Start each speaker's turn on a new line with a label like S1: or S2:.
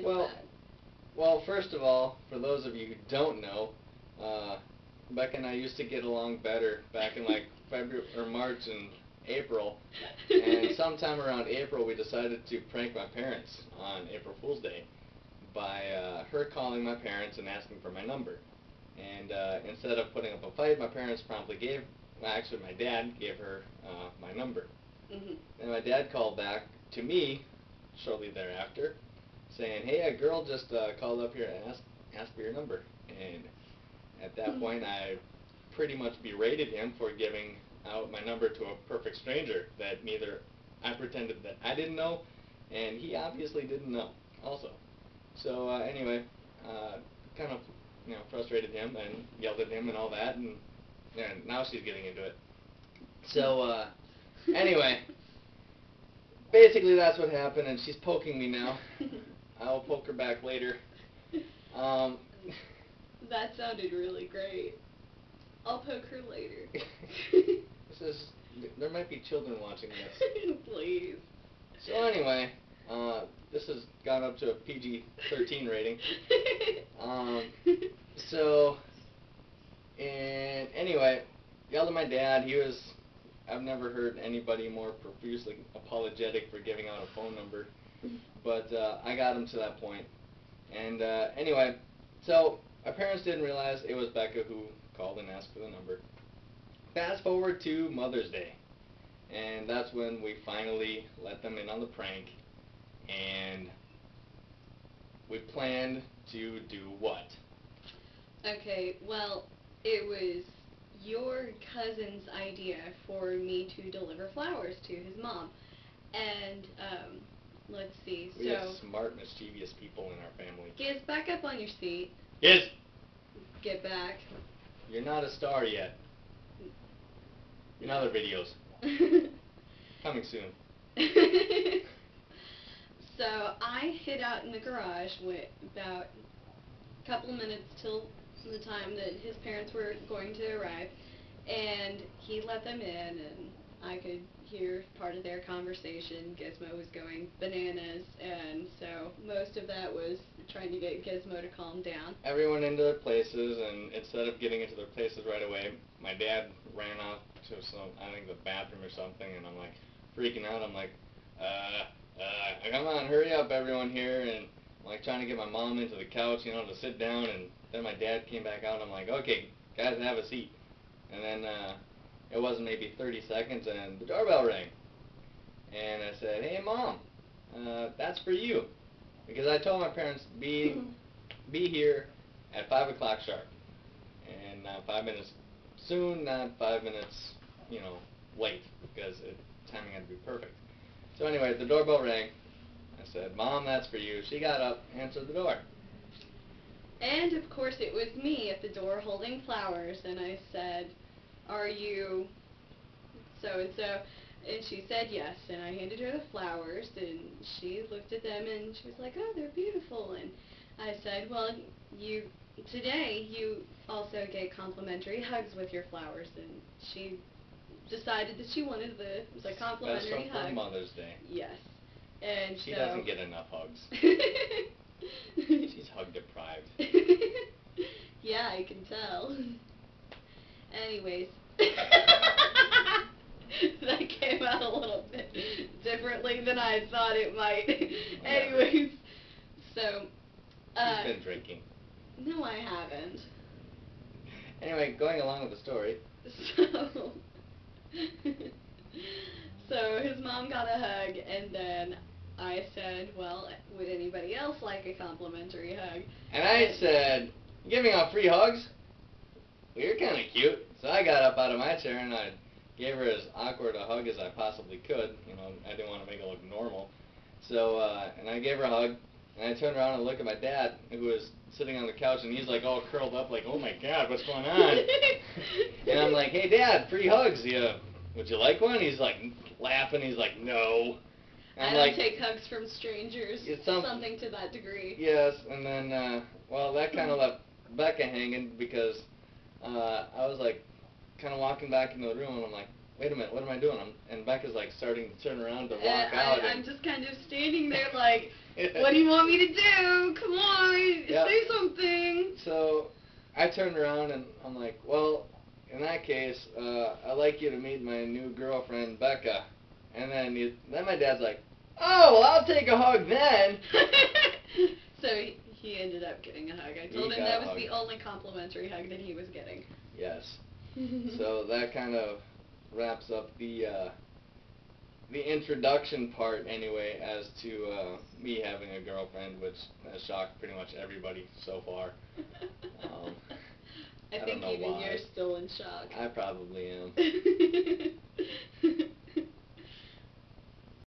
S1: Well, well, first of all, for those of you who don't know, Becca and I used to get along better back in like February or March and April, and sometime around April we decided to prank my parents on April Fool's Day by her calling my parents and asking for my number. And instead of putting up a fight, my parents promptly gave, well, actually my dad gave her my number. And my dad called back to me shortly thereafter, saying, "Hey, a girl just called up here and asked for your number." And at that point, I pretty much berated him for giving out my number to a perfect stranger that neither I pretended that I didn't know, and he obviously didn't know also. So anyway, kind of frustrated him and yelled at him and all that, and now she's getting into it. So anyway, basically that's what happened, and she's poking me now. I'll poke her back later.
S2: That sounded really great. I'll poke her later.
S1: There might be children watching this.
S2: Please.
S1: So anyway, this has gone up to a PG-13 rating. And anyway, yelled at my dad. I've never heard anybody more profusely apologetic for giving out a phone number, but I got him to that point. And anyway, so my parents didn't realize it was Becca who called and asked for the number. Fast forward to Mother's Day, and that's when we finally let them in on the prank, and we planned to do what?
S2: Okay, well, it was your cousin's idea for me to deliver flowers to his mom. And, let's see,
S1: We have smart, mischievous people in our family.
S2: Giz, back up on your seat.
S1: Giz!
S2: Get back.
S1: You're not a star yet. In other videos. Coming soon.
S2: So, I hid out in the garage with about a couple minutes till the time that his parents were going to arrive, and he let them in, and I could hear part of their conversation. Gizmo was going bananas, and so most of that was trying to get Gizmo to calm down.
S1: Everyone into their places, and instead of getting into their places right away, my dad ran off to I think the bathroom or something, and I'm like freaking out. I'm like, come on, hurry up, everyone here, and I'm like trying to get my mom into the couch, to sit down, and then my dad came back out, and I'm like, okay, guys, have a seat. And then it wasn't maybe 30 seconds, and the doorbell rang. And I said, "Hey, Mom, that's for you." Because I told my parents, be here at 5 o'clock sharp. And not 5 minutes soon, not 5 minutes, late, because timing had to be perfect. So anyway, the doorbell rang. I said, "Mom, that's for you." She got up, answered the door.
S2: And, of course, it was me at the door holding flowers, and I said, "Are you so-and-so?" And she said yes, and I handed her the flowers, and she looked at them, and she was like, "Oh, they're beautiful." And I said, "Well, today you also get complimentary hugs with your flowers," and she decided that she wanted the complimentary hug.
S1: Special for Mother's Day.
S2: Yes. And
S1: she doesn't get enough hugs. She's hug deprived.
S2: Yeah, I can tell. Anyways. That came out a little bit differently than I thought it might. Anyways, so
S1: She's been drinking.
S2: No, I haven't.
S1: Anyway, going along with the story.
S2: So his mom got a hug, and then I said, "Well, would anybody else like a complimentary hug?"
S1: And I said, "You giving out free hugs? Well, you're kind of cute." So I got up out of my chair and I gave her as awkward a hug as I possibly could. I didn't want to make it look normal. So, and I gave her a hug, and I turned around and looked at my dad, who was sitting on the couch, and he's like all curled up, like, "Oh my God, what's going on?" And I'm like, "Hey, Dad, free hugs. Would you like one?" He's like laughing. He's like, "No." And
S2: I don't take hugs from strangers. Something to that degree.
S1: Yes, and then, well, that kind of left Becca hanging because I was like kind of walking back into the room, and I'm like, wait a minute, what am I doing? And Becca's like starting to turn around to walk out.
S2: I'm just kind of standing there like, What do you want me to do? Come on,
S1: Yep.
S2: say something.
S1: So I turned around and I'm like, well, in that case, I'd like you to meet my new girlfriend, Becca. And then my dad's like, oh, well, I'll take a hug then.
S2: So he ended up getting a hug. I told him that was the only complimentary hug that he was getting.
S1: Yes. So that kind of wraps up the introduction part anyway as to me having a girlfriend, which has shocked pretty much everybody so far.
S2: I think
S1: don't know
S2: even
S1: why.
S2: you're still in shock.
S1: I probably am.